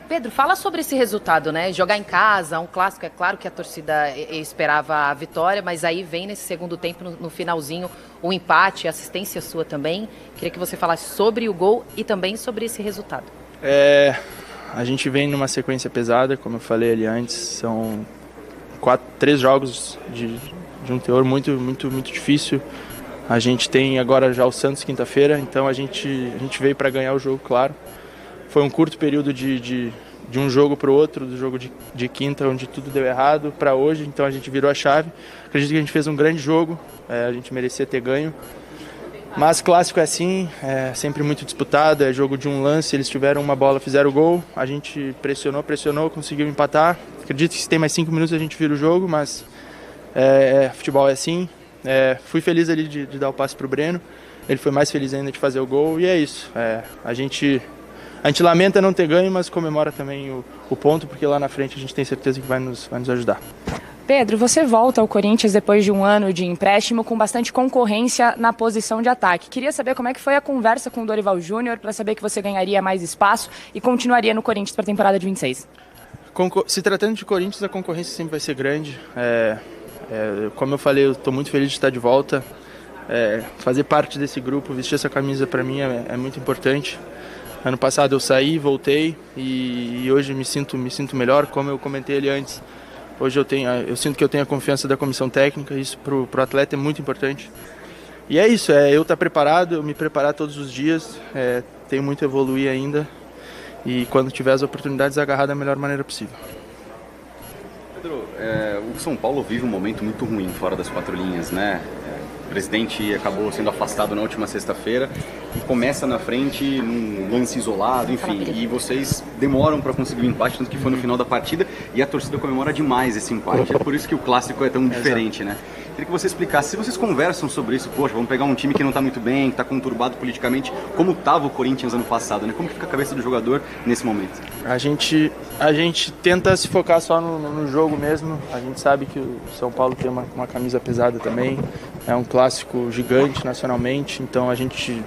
Pedro, fala sobre esse resultado, né? Jogar em casa, um clássico, é claro que a torcida esperava a vitória, mas aí vem nesse segundo tempo, no finalzinho, o empate, a assistência sua também. Queria que você falasse sobre o gol e também sobre esse resultado. A gente vem numa sequência pesada, como eu falei ali antes, são 3 jogos de um teor muito difícil. A gente tem agora já o Santos quinta-feira, então a gente veio para ganhar o jogo, claro. Foi um curto período de um jogo para o outro, do jogo de quinta, onde tudo deu errado, para hoje, então a gente virou a chave. Acredito que a gente fez um grande jogo, a gente merecia ter ganho. Mas clássico é assim, é sempre muito disputado, é jogo de um lance, eles tiveram uma bola, fizeram o gol, a gente pressionou, conseguiu empatar. Acredito que se tem mais 5 minutos a gente vira o jogo, mas futebol é assim. Fui feliz ali de dar o passe para o Breno, ele foi mais feliz ainda de fazer o gol e é isso. A gente lamenta não ter ganho, mas comemora também o ponto, porque lá na frente a gente tem certeza que vai nos ajudar. Pedro, você volta ao Corinthians depois de um ano de empréstimo com bastante concorrência na posição de ataque. Queria saber como é que foi a conversa com o Dorival Júnior para saber que você ganharia mais espaço e continuaria no Corinthians para a temporada de 26. Se tratando de Corinthians, a concorrência sempre vai ser grande. Como eu falei, eu estou muito feliz de estar de volta. Fazer parte desse grupo, vestir essa camisa para mim é muito importante. Ano passado eu saí, voltei e hoje me sinto melhor, como eu comentei ali antes. Hoje eu sinto que eu tenho a confiança da comissão técnica, isso pro atleta é muito importante. E é isso, eu estar preparado, eu me preparar todos os dias, tenho muito a evoluir ainda e quando tiver as oportunidades agarrar da melhor maneira possível. Pedro, o São Paulo vive um momento muito ruim fora das 4 linhas, né? O presidente acabou sendo afastado na última sexta-feira e começa na frente num lance isolado, enfim, e vocês demoram para conseguir o empate, tanto que foi no final da partida e a torcida comemora demais esse empate. É por isso que o clássico é tão diferente, né? Queria que você explicasse, se vocês conversam sobre isso, poxa, vamos pegar um time que não está muito bem, que está conturbado politicamente, como estava o Corinthians ano passado, né? Como que fica a cabeça do jogador nesse momento? A gente tenta se focar só no jogo mesmo, a gente sabe que o São Paulo tem uma camisa pesada também, é um clássico gigante nacionalmente, então a gente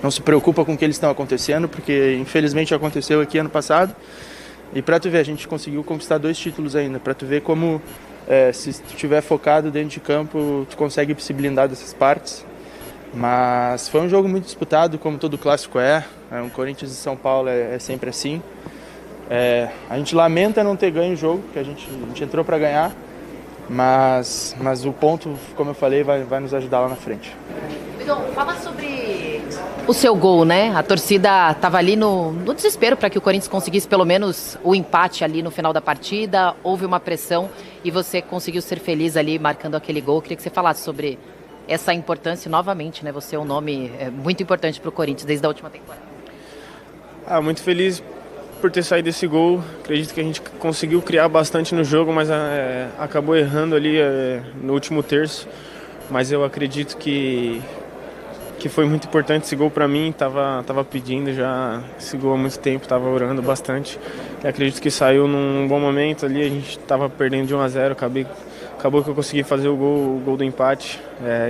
não se preocupa com o que eles estão acontecendo, porque infelizmente aconteceu aqui ano passado, e para tu ver, a gente conseguiu conquistar 2 títulos ainda, para tu ver como se tu estiver focado dentro de campo, tu consegue se blindar dessas partes. Mas foi um jogo muito disputado, como todo clássico um Corinthians e São Paulo é sempre assim. A gente lamenta não ter ganho o jogo, porque a gente entrou para ganhar, mas o ponto, como eu falei, vai nos ajudar lá na frente. Então, fala sobre o seu gol, né? A torcida estava ali no desespero para que o Corinthians conseguisse pelo menos o empate ali no final da partida. Houve uma pressão e você conseguiu ser feliz ali marcando aquele gol. Queria que você falasse sobre essa importância novamente, né? Você é um nome muito importante para o Corinthians desde a última temporada. Muito feliz por ter saído esse gol. Acredito que a gente conseguiu criar bastante no jogo, mas acabou errando ali no último terço. Mas eu acredito que foi muito importante esse gol para mim. Tava pedindo já esse gol há muito tempo, tava orando bastante. E acredito que saiu num bom momento ali, a gente tava perdendo de 1-0, acabou que eu consegui fazer o gol do empate.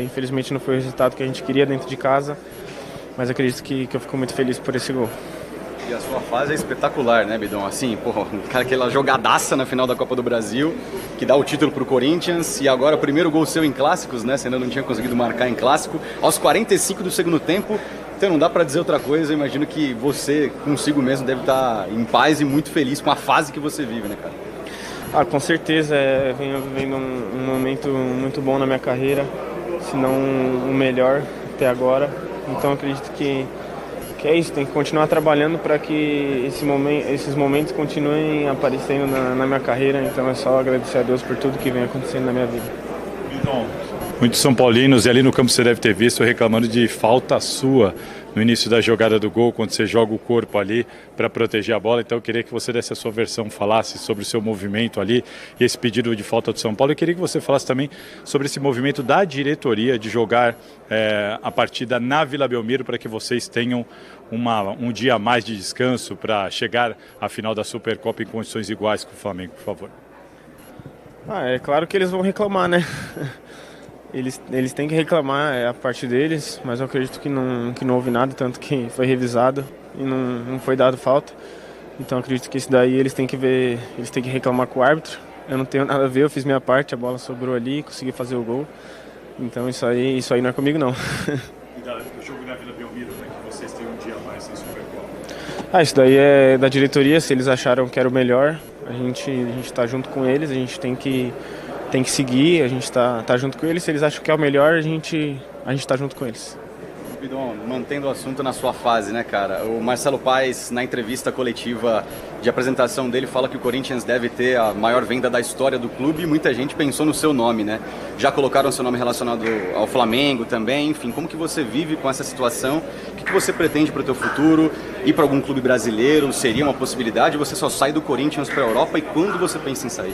Infelizmente não foi o resultado que a gente queria dentro de casa, mas acredito que eu fico muito feliz por esse gol. E a sua fase é espetacular, né, Bidão? Assim, aquela jogadaça na final da Copa do Brasil, que dá o título pro Corinthians, e agora o primeiro gol seu em clássicos, né? Você ainda não tinha conseguido marcar em clássico, aos 45 do segundo tempo. Então não dá pra dizer outra coisa, eu imagino que você consigo mesmo deve estar em paz e muito feliz com a fase que você vive, né, cara? Com certeza, venho vivendo um momento muito bom na minha carreira, se não o melhor até agora. Então acredito que é isso, tem que continuar trabalhando para que esses momentos continuem aparecendo na minha carreira. Então é só agradecer a Deus por tudo que vem acontecendo na minha vida. Então, muitos São Paulinos, e ali no campo você deve ter visto, reclamando de falta sua no início da jogada do gol, quando você joga o corpo ali para proteger a bola. Então eu queria que você desse a sua versão, falasse sobre o seu movimento ali e esse pedido de falta do São Paulo. Eu queria que você falasse também sobre esse movimento da diretoria de jogar a partida na Vila Belmiro para que vocês tenham um dia a mais de descanso para chegar à final da Supercopa em condições iguais com o Flamengo, por favor. É claro que eles vão reclamar, né? Eles têm que reclamar, é a parte deles, mas eu acredito que não houve nada, tanto que foi revisado e não foi dado falta. Então eu acredito que isso daí eles têm que ver, eles têm que reclamar com o árbitro. Eu não tenho nada a ver, eu fiz minha parte, a bola sobrou ali, consegui fazer o gol. Então isso aí não é comigo não. O jogo na Vila Belmiro, né, que vocês têm um dia a mais na Supercopa. Isso daí é da diretoria, se eles acharam que era o melhor, a gente tá junto com eles, a gente tem que seguir, a gente tá junto com eles, se eles acham que é o melhor, a gente tá junto com eles. Bidon, mantendo o assunto na sua fase, né, cara? O Marcelo Paes, na entrevista coletiva de apresentação dele, fala que o Corinthians deve ter a maior venda da história do clube e muita gente pensou no seu nome, né? Já colocaram seu nome relacionado ao Flamengo também, enfim, como que você vive com essa situação? O que você pretende para o teu futuro? Ir para algum clube brasileiro? Seria uma possibilidade? Você só sai do Corinthians para a Europa e quando você pensa em sair?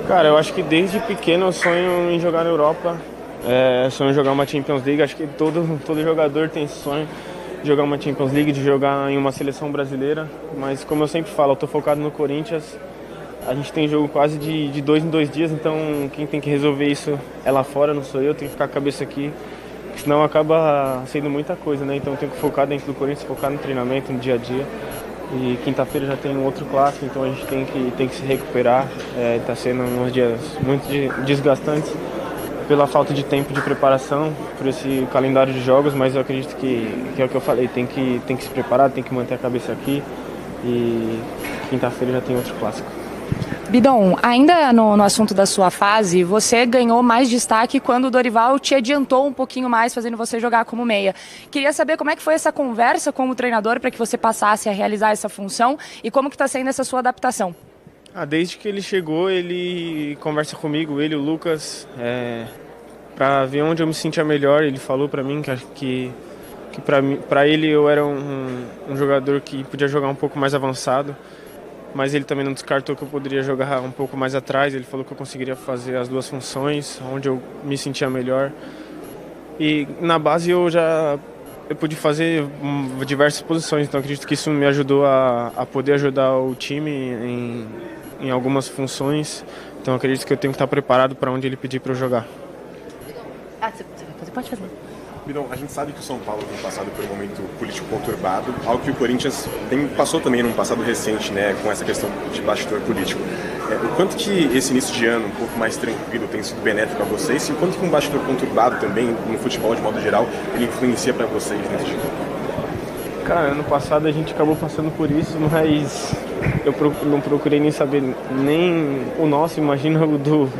Cara, eu acho que desde pequeno eu sonho em jogar na Europa. Sonho em jogar uma Champions League, acho que todo jogador tem esse sonho de jogar uma Champions League, de jogar em uma seleção brasileira, mas como eu sempre falo, eu tô focado no Corinthians, a gente tem jogo quase de 2 em 2 dias, então quem tem que resolver isso é lá fora, não sou eu, tenho que ficar com a cabeça aqui, senão acaba sendo muita coisa, né? Então eu tenho que focar dentro do Corinthians, focar no treinamento, no dia a dia, e quinta-feira já tem um outro clássico, então a gente tem que se recuperar, tá sendo uns dias muito desgastantes, pela falta de tempo de preparação, por esse calendário de jogos, mas eu acredito que é o que eu falei, tem que se preparar, tem que manter a cabeça aqui e quinta-feira já tem outro clássico. Bidon, ainda no assunto da sua fase, você ganhou mais destaque quando o Dorival te adiantou um pouquinho mais, fazendo você jogar como meia. Queria saber como é que foi essa conversa com o treinador para que você passasse a realizar essa função e como que está sendo essa sua adaptação. Desde que ele chegou, ele conversa comigo, ele e o Lucas, para ver onde eu me sentia melhor. Ele falou para mim que para ele eu era um jogador que podia jogar um pouco mais avançado, mas ele também não descartou que eu poderia jogar um pouco mais atrás. Ele falou que eu conseguiria fazer as duas funções, onde eu me sentia melhor. E na base eu pude fazer diversas posições, então acredito que isso me ajudou a poder ajudar o time em algumas funções, então acredito que eu tenho que estar preparado para onde ele pedir para eu jogar. Você pode fazer. Bidon, a gente sabe que o São Paulo tem passado por um momento político conturbado, algo que o Corinthians passou também num passado recente, né, com essa questão de bastidor político. O quanto que esse início de ano um pouco mais tranquilo tem sido benéfico para vocês e o quanto que um bastidor conturbado também no futebol de modo geral ele influencia para vocês dentro de campo? Cara, ano passado a gente acabou passando por isso, mas eu não procurei nem saber nem o nosso, imagina o do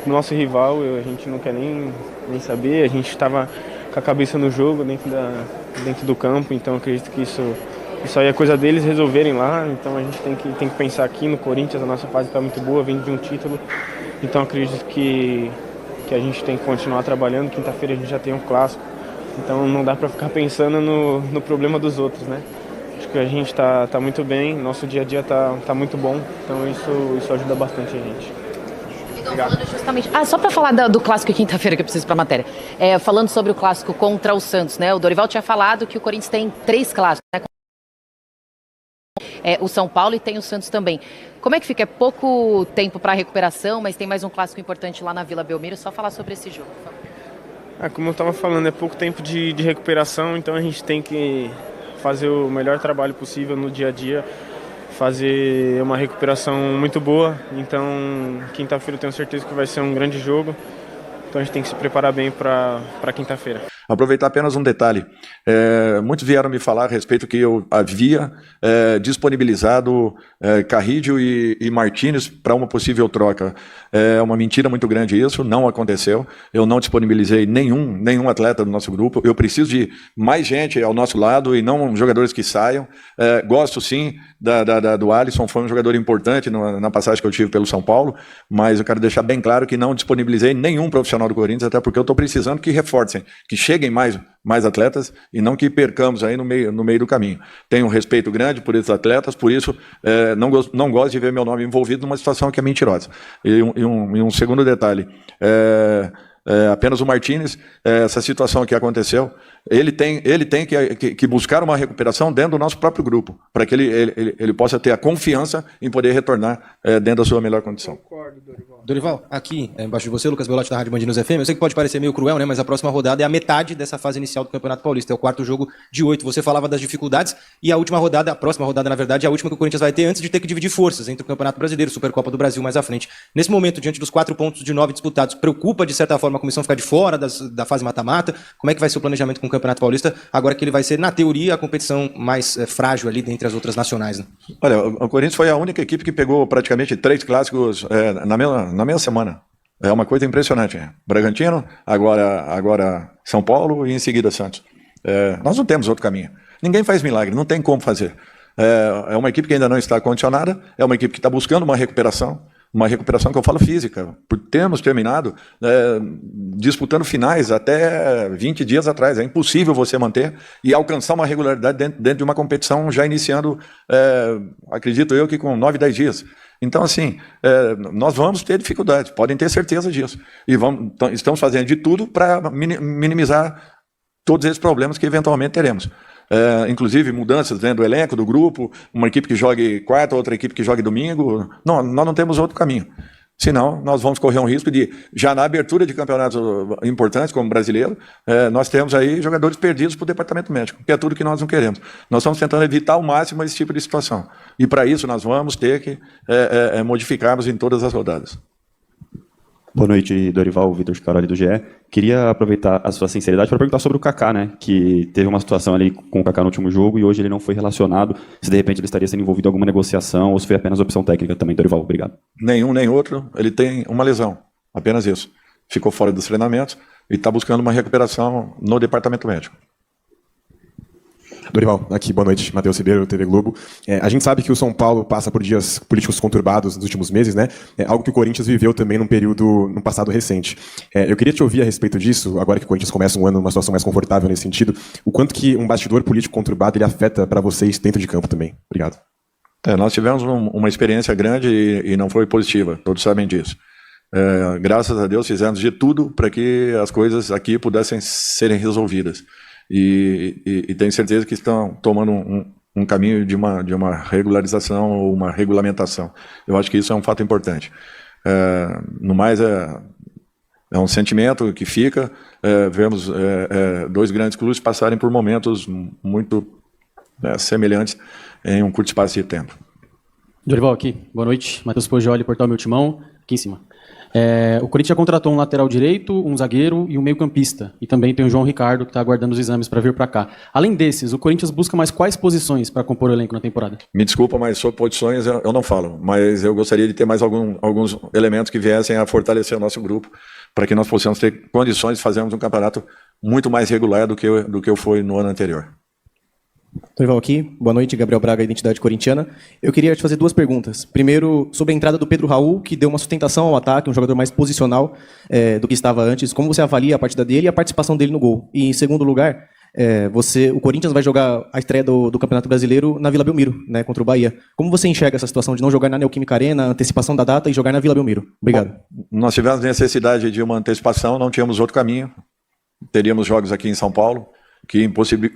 nosso rival, a gente não quer nem saber, a gente estava com a cabeça no jogo, dentro do campo, então acredito que isso aí é coisa deles resolverem lá, então a gente tem que pensar aqui no Corinthians, a nossa fase está muito boa, vem de um título, então acredito que a gente tem que continuar trabalhando, quinta-feira a gente já tem um clássico, então não dá para ficar pensando no problema dos outros, né? Acho que a gente tá muito bem, nosso dia a dia tá muito bom, então isso ajuda bastante a gente. Falando justamente, só para falar do clássico quinta-feira que eu preciso para a matéria. Falando sobre o clássico contra o Santos, né? O Dorival tinha falado que o Corinthians tem 3 clássicos, né? O São Paulo e tem o Santos também. Como é que fica? É pouco tempo para recuperação, mas tem mais um clássico importante lá na Vila Belmiro. Só falar sobre esse jogo, por favor. Como eu estava falando, é pouco tempo de recuperação, então a gente tem que fazer o melhor trabalho possível no dia a dia, fazer uma recuperação muito boa, então quinta-feira eu tenho certeza que vai ser um grande jogo, então a gente tem que se preparar bem para quinta-feira. Aproveitar apenas um detalhe, muitos vieram me falar a respeito que eu havia disponibilizado Carrídio e Martínez para uma possível troca. É uma mentira muito grande isso, não aconteceu, eu não disponibilizei nenhum atleta do nosso grupo, eu preciso de mais gente ao nosso lado e não jogadores que saiam. Gosto sim do Alisson, foi um jogador importante na passagem que eu tive pelo São Paulo, mas eu quero deixar bem claro que não disponibilizei nenhum profissional do Corinthians, até porque eu estou precisando que reforcem, que cheguem mais atletas e não que percamos aí no meio do caminho. Tenho um respeito grande por esses atletas, por isso não gosto de ver meu nome envolvido numa situação que é mentirosa. E um segundo detalhe, apenas o Martínez, essa situação que aconteceu, ele tem que buscar uma recuperação dentro do nosso próprio grupo, para que ele possa ter a confiança em poder retornar dentro da sua melhor condição. Concordo, Dorival. Dorival, aqui embaixo de você, Lucas Belotti da Rádio Band News FM. Eu sei que pode parecer meio cruel, né? Mas a próxima rodada é a metade dessa fase inicial do Campeonato Paulista. É o 4º jogo de 8. Você falava das dificuldades e a próxima rodada, na verdade, é a última que o Corinthians vai ter antes de ter que dividir forças entre o Campeonato Brasileiro, Supercopa do Brasil mais à frente. Nesse momento, diante dos 4 pontos de 9 disputados, preocupa de certa forma a comissão ficar de fora da fase mata-mata? Como é que vai ser o planejamento com o Campeonato Paulista, agora que ele vai ser, na teoria, a competição mais frágil ali dentre as outras nacionais, né? Olha, o Corinthians foi a única equipe que pegou praticamente 3 clássicos na mesma semana. É uma coisa impressionante. Bragantino, agora São Paulo e em seguida Santos. Nós não temos outro caminho. Ninguém faz milagre, não tem como fazer. É uma equipe que ainda não está condicionada, é uma equipe que está buscando uma recuperação que eu falo física, por termos terminado disputando finais até 20 dias atrás. É impossível você manter e alcançar uma regularidade dentro de uma competição já iniciando, acredito eu, que com 9, 10 dias. Então, assim, nós vamos ter dificuldades, podem ter certeza disso. E estamos fazendo de tudo para minimizar todos esses problemas que eventualmente teremos. Inclusive mudanças dentro do elenco, do grupo, uma equipe que jogue quarta, outra equipe que jogue domingo. Não, nós não temos outro caminho. Senão, nós vamos correr um risco de, já na abertura de campeonatos importantes, como o brasileiro, nós temos aí jogadores perdidos para o departamento médico, que é tudo que nós não queremos. Nós estamos tentando evitar ao máximo esse tipo de situação. E para isso nós vamos ter que modificarmos em todas as rodadas. Boa noite, Dorival, Vitor Scaroli do GE. Queria aproveitar a sua sinceridade para perguntar sobre o Kaká, né? Que teve uma situação ali com o Kaká no último jogo e hoje ele não foi relacionado. Se de repente ele estaria sendo envolvido em alguma negociação ou se foi apenas opção técnica também, Dorival. Obrigado. Nenhum, nem outro. Ele tem uma lesão, apenas isso. Ficou fora dos treinamentos e está buscando uma recuperação no departamento médico. Dorival, aqui, boa noite, Matheus Ribeiro, TV Globo. A gente sabe que o São Paulo passa por dias políticos conturbados nos últimos meses, né? Algo que o Corinthians viveu também no passado recente. Eu queria te ouvir a respeito disso, agora que o Corinthians começa um ano numa situação mais confortável nesse sentido, o quanto que um bastidor político conturbado ele afeta para vocês dentro de campo também. Obrigado. Nós tivemos uma experiência grande e não foi positiva, todos sabem disso. Graças a Deus fizemos de tudo para que as coisas aqui pudessem serem resolvidas. E tenho certeza que estão tomando um caminho de uma regularização ou uma regulamentação. Eu acho que isso é um fato importante. No mais, é um sentimento que fica. Vemos 2 grandes clubes passarem por momentos muito semelhantes em um curto espaço de tempo. Dorival aqui, boa noite. Matheus Poggioli, Portal Meu Timão, aqui em cima. O Corinthians contratou um lateral direito, um zagueiro e um meio-campista. E também tem o João Ricardo, que está aguardando os exames para vir para cá. Além desses, o Corinthians busca mais quais posições para compor o elenco na temporada? Me desculpa, mas sobre posições eu não falo. Mas eu gostaria de ter mais alguns elementos que viessem a fortalecer o nosso grupo, para que nós possamos ter condições de fazermos um campeonato muito mais regular do que foi no ano anterior. Dorival aqui, boa noite, Gabriel Braga, Identidade Corintiana. Eu queria te fazer 2 perguntas. Primeiro, sobre a entrada do Pedro Raul, que deu uma sustentação ao ataque, um jogador mais posicional do que estava antes. Como você avalia a partida dele e a participação dele no gol? E em segundo lugar, o Corinthians vai jogar a estreia do Campeonato Brasileiro na Vila Belmiro, né, contra o Bahia. Como você enxerga essa situação de não jogar na Neoquímica Arena, antecipação da data e jogar na Vila Belmiro? Obrigado. Bom, nós tivemos necessidade de uma antecipação, não tínhamos outro caminho. Teríamos jogos aqui em São Paulo que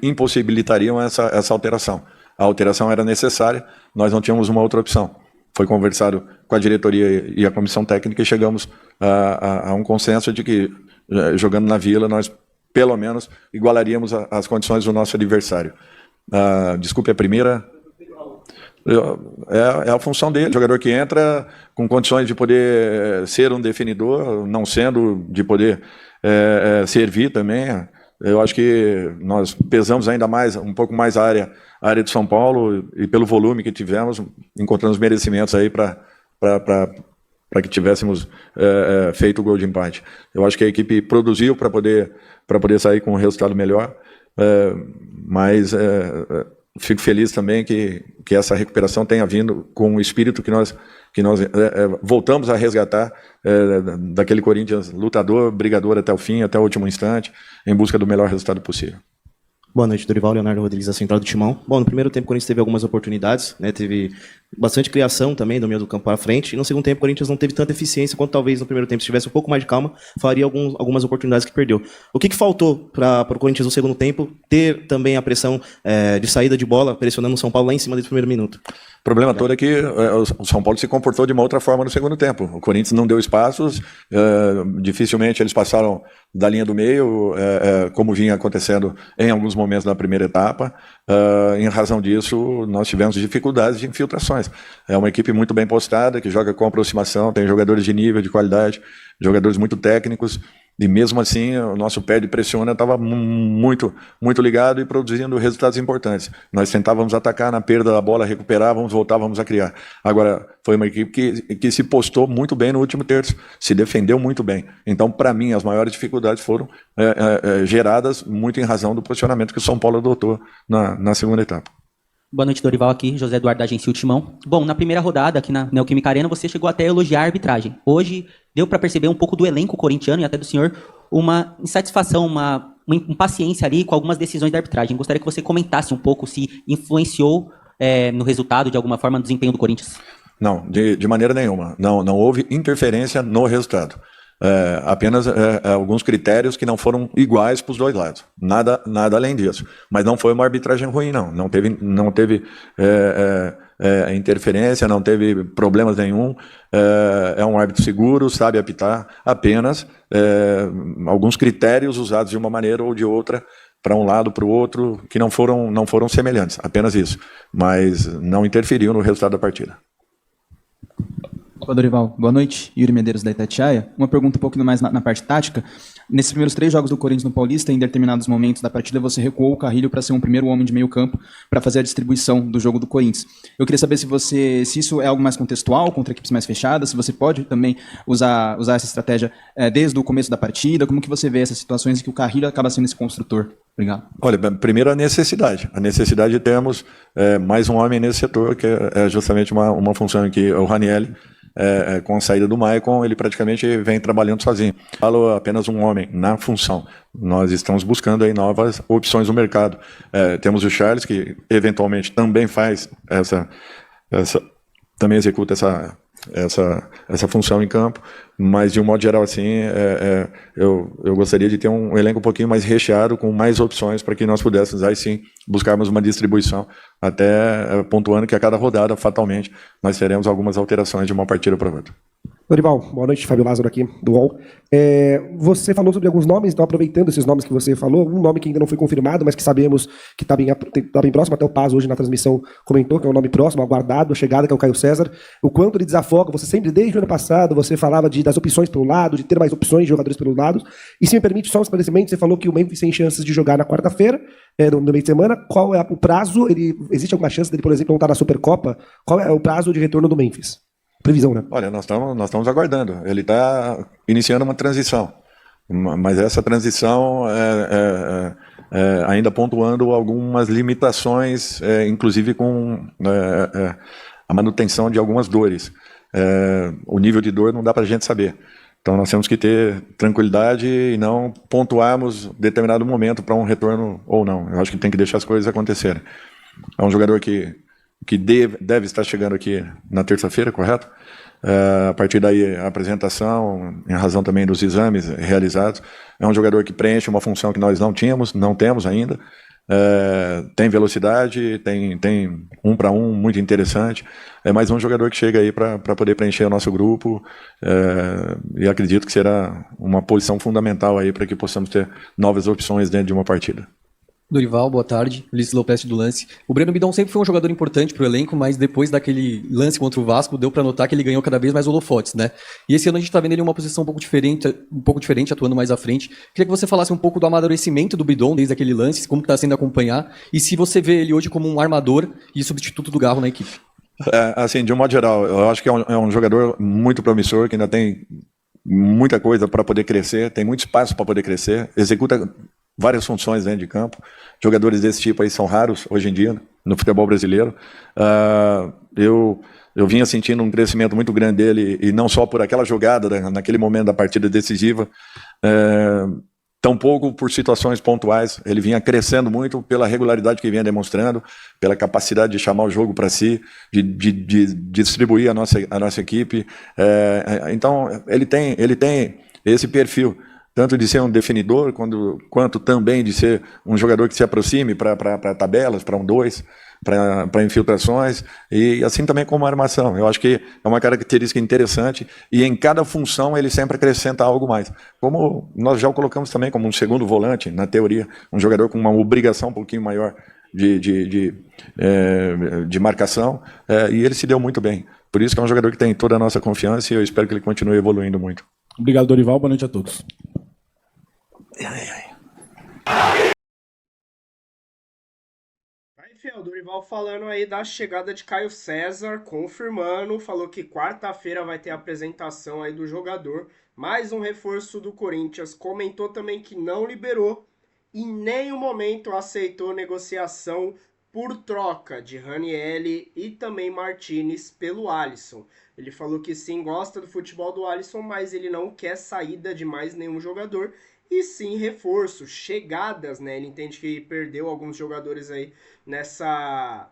impossibilitariam essa alteração. A alteração era necessária, nós não tínhamos uma outra opção. Foi conversado com a diretoria e a comissão técnica e chegamos a um consenso de que, jogando na Vila, nós, pelo menos, igualaríamos as condições do nosso adversário. Desculpe, a primeira... É a função dele, jogador que entra com condições de poder ser um definidor, não sendo, de poder servir também. Eu acho que nós pesamos ainda mais, um pouco mais a área de São Paulo e pelo volume que tivemos, encontramos merecimentos aí para que tivéssemos feito o gol de empate. Eu acho que a equipe produziu para poder sair com um resultado melhor, mas fico feliz também que essa recuperação tenha vindo com o espírito que nós voltamos a resgatar daquele Corinthians lutador, brigador até o fim, até o último instante, em busca do melhor resultado possível. Boa noite, Dorival, Leonardo Rodrigues, da Central do Timão. Bom, no primeiro tempo o Corinthians teve algumas oportunidades, né? Teve bastante criação também do meio do campo para frente, e no segundo tempo o Corinthians não teve tanta eficiência quanto talvez no primeiro tempo. Se tivesse um pouco mais de calma, faria algumas oportunidades que perdeu. O que faltou para o Corinthians no segundo tempo ter também a pressão de saída de bola, pressionando o São Paulo lá em cima desse primeiro minuto? problema todo é que o São Paulo se comportou de uma outra forma no segundo tempo. O Corinthians não deu espaços, dificilmente eles passaram da linha do meio, como vinha acontecendo em alguns momentos da primeira etapa. Em razão disso, nós tivemos dificuldades de infiltrações. É uma equipe muito bem postada, que joga com aproximação, tem jogadores de nível, de qualidade, jogadores muito técnicos, e mesmo assim o nosso pé de pressiona estava muito ligado e produzindo resultados importantes. Nós tentávamos atacar na perda da bola, recuperávamos, voltávamos a criar. Agora, foi uma equipe que se postou muito bem no último terço, se defendeu muito bem. Então, para mim, as maiores dificuldades foram geradas muito em razão do posicionamento que o São Paulo adotou na segunda etapa. Boa noite, Dorival, aqui, José Eduardo da agência Ultimão. Bom, na primeira rodada aqui na Neoquímica Arena, você chegou até a elogiar a arbitragem. Hoje, deu para perceber um pouco do elenco corintiano e até do senhor uma insatisfação, uma impaciência ali com algumas decisões da arbitragem. Gostaria que você comentasse um pouco se influenciou no resultado, de alguma forma, no desempenho do Corinthians. Não, de maneira nenhuma. Não houve interferência no resultado. Apenas alguns critérios que não foram iguais para os dois lados. Nada além disso. Mas não foi uma arbitragem ruim, não. Não teve interferência, não teve problemas nenhum. É um árbitro seguro, sabe apitar. Apenas alguns critérios usados de uma maneira ou de outra, para um lado, para o outro, que não foram semelhantes. Apenas isso. Mas não interferiu no resultado da partida. Olá, Dorival. Boa noite. Yuri Medeiros, da Itatiaia. Uma pergunta um pouquinho mais na parte tática. Nesses primeiros 3 jogos do Corinthians no Paulista, em determinados momentos da partida, você recuou o Carrilho para ser um primeiro homem de meio campo para fazer a distribuição do jogo do Corinthians. Eu queria saber se isso é algo mais contextual, contra equipes mais fechadas, se você pode também usar essa estratégia desde o começo da partida, como que você vê essas situações em que o Carrilho acaba sendo esse construtor? Obrigado. Olha, primeiro a necessidade de termos mais um homem nesse setor, que é justamente uma função em que o Ranieri, com a saída do Maicon, ele praticamente vem trabalhando sozinho. Falo apenas um homem na função. Nós estamos buscando aí novas opções no mercado. Temos o Charles, que eventualmente também faz também executa essa função em campo, mas de um modo geral assim, eu gostaria de ter um elenco um pouquinho mais recheado, com mais opções, para que nós pudéssemos aí sim buscarmos uma distribuição, até pontuando que a cada rodada, fatalmente, nós teremos algumas alterações de uma partida para outra. Dorival, boa noite, Fábio Lázaro aqui, do UOL. Você falou sobre alguns nomes, então aproveitando esses nomes que você falou, um nome que ainda não foi confirmado, mas que sabemos que está bem próximo, até o Paz hoje na transmissão comentou, que é um nome próximo, aguardado, a chegada, que é o Caio César. O quanto ele desafoga, você sempre, desde o ano passado, você falava das opções pelo lado, de ter mais opções de jogadores pelo lado. E se me permite só um esclarecimento, você falou que o Memphis tem chances de jogar na quarta-feira, no meio de semana. Qual é o prazo? Existe alguma chance dele, por exemplo, não estar na Supercopa? Qual é o prazo de retorno do Memphis? Previsão, né? Olha, nós estamos aguardando. Ele está iniciando uma transição, mas essa transição ainda pontuando algumas limitações, inclusive com a manutenção de algumas dores. O nível de dor não dá para a gente saber. Então nós temos que ter tranquilidade e não pontuarmos determinado momento para um retorno ou não. Eu acho que tem que deixar as coisas acontecerem. É um jogador que deve estar chegando aqui na terça-feira, correto? A partir daí, a apresentação, em razão também dos exames realizados, é um jogador que preenche uma função que nós não temos ainda. Tem velocidade, tem 1-1 muito interessante. É mais um jogador que chega aí para poder preencher o nosso grupo, e acredito que será uma posição fundamental aí para que possamos ter novas opções dentro de uma partida. Dorival, boa tarde. Ulisses Lopes do Lance. O Breno Bidon sempre foi um jogador importante para o elenco, mas depois daquele lance contra o Vasco, deu para notar que ele ganhou cada vez mais holofotes, né? E esse ano a gente está vendo ele em uma posição um pouco diferente, atuando mais à frente. Queria que você falasse um pouco do amadurecimento do Bidon desde aquele lance, como que está sendo acompanhar, e se você vê ele hoje como um armador e substituto do Garro na equipe. Assim, de um modo geral, eu acho que é um jogador muito promissor, que ainda tem muita coisa para poder crescer, tem muito espaço para poder crescer, executa várias funções dentro de campo. Jogadores desse tipo aí são raros hoje em dia no futebol brasileiro. Eu vinha sentindo um crescimento muito grande dele, e não só por aquela jogada, naquele momento da partida decisiva, tampouco por situações pontuais. Ele vinha crescendo muito pela regularidade que vinha demonstrando, pela capacidade de chamar o jogo para si, de distribuir a nossa equipe. Então, ele tem esse perfil, tanto de ser um definidor, quanto também de ser um jogador que se aproxime para tabelas, para 1-2. para infiltrações, e assim também como armação. Eu acho que é uma característica interessante, e em cada função ele sempre acrescenta algo mais. Como nós já o colocamos também como um segundo volante, na teoria, um jogador com uma obrigação um pouquinho maior de marcação, e ele se deu muito bem. Por isso que é um jogador que tem toda a nossa confiança, e eu espero que ele continue evoluindo muito. Obrigado, Dorival. Boa noite a todos. O Dorival falando aí da chegada de Caio César, confirmando, falou que quarta-feira vai ter a apresentação aí do jogador, mais um reforço do Corinthians, comentou também que não liberou e em nenhum momento aceitou negociação por troca de Ranieri e também Martinez pelo Alisson. Ele falou que sim, gosta do futebol do Alisson, mas ele não quer saída de mais nenhum jogador, e sim reforços, chegadas, né? Ele entende que perdeu alguns jogadores aí nessa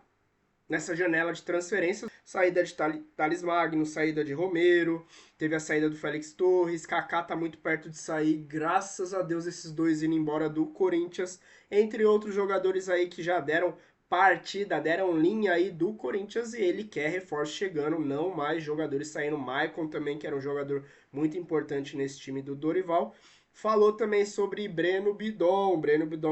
janela de transferência. Saída de Thales Magno, saída de Romero, teve a saída do Félix Torres, Kaká tá muito perto de sair, graças a Deus esses dois indo embora do Corinthians, entre outros jogadores aí que já deram partida, deram linha aí do Corinthians, e ele quer reforço chegando, não mais jogadores saindo. Maicon também, que era um jogador muito importante nesse time do Dorival. Falou também sobre Breno Bidon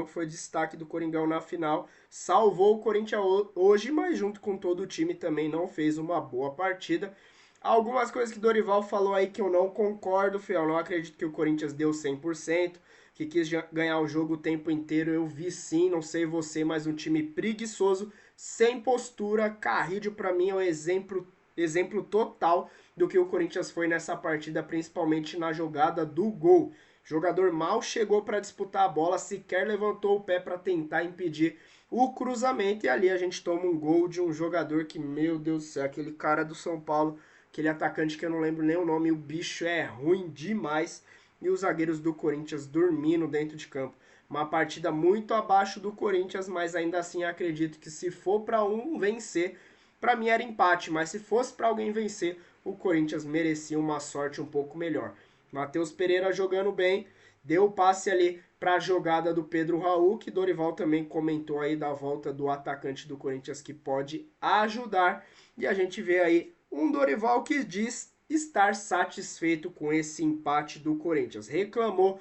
que foi destaque do Coringão na final, salvou o Corinthians hoje, mas junto com todo o time também não fez uma boa partida. Algumas coisas que Dorival falou aí que eu não concordo, Fiel, não acredito que o Corinthians deu 100%, que quis ganhar o jogo o tempo inteiro, eu vi sim, não sei você, mas um time preguiçoso, sem postura. Carrilho para mim é o exemplo total do que o Corinthians foi nessa partida, principalmente na jogada do gol. O jogador mal chegou para disputar a bola, sequer levantou o pé para tentar impedir o cruzamento, e ali a gente toma um gol de um jogador que, meu Deus do céu, aquele cara do São Paulo, aquele atacante que eu não lembro nem o nome, o bicho é ruim demais, e os zagueiros do Corinthians dormindo dentro de campo. Uma partida muito abaixo do Corinthians, mas ainda assim acredito que se for para um vencer, para mim era empate, mas se fosse para alguém vencer, o Corinthians merecia uma sorte um pouco melhor. Matheus Pereira jogando bem, deu o passe ali para a jogada do Pedro Raul, que Dorival também comentou aí da volta do atacante do Corinthians que pode ajudar. E a gente vê aí um Dorival que diz estar satisfeito com esse empate do Corinthians. Reclamou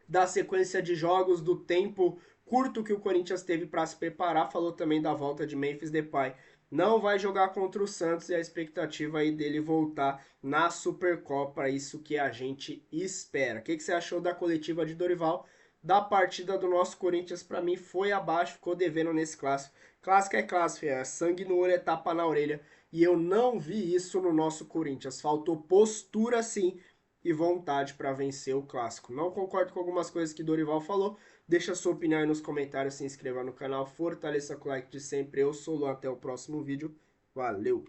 da sequência de jogos, do tempo curto que o Corinthians teve para se preparar, falou também da volta de Memphis Depay. Não vai jogar contra o Santos, e a expectativa aí dele voltar na Supercopa, isso que a gente espera. O que você achou da coletiva de Dorival? Da partida do nosso Corinthians, para mim foi abaixo, ficou devendo nesse clássico. Clássico é clássico, é sangue no olho, é tapa na orelha, e eu não vi isso no nosso Corinthians. Faltou postura sim e vontade para vencer o clássico. Não concordo com algumas coisas que Dorival falou. Deixa a sua opinião aí nos comentários, se inscreva no canal, fortaleça com o like de sempre. Eu sou o Lu, até o próximo vídeo. Valeu!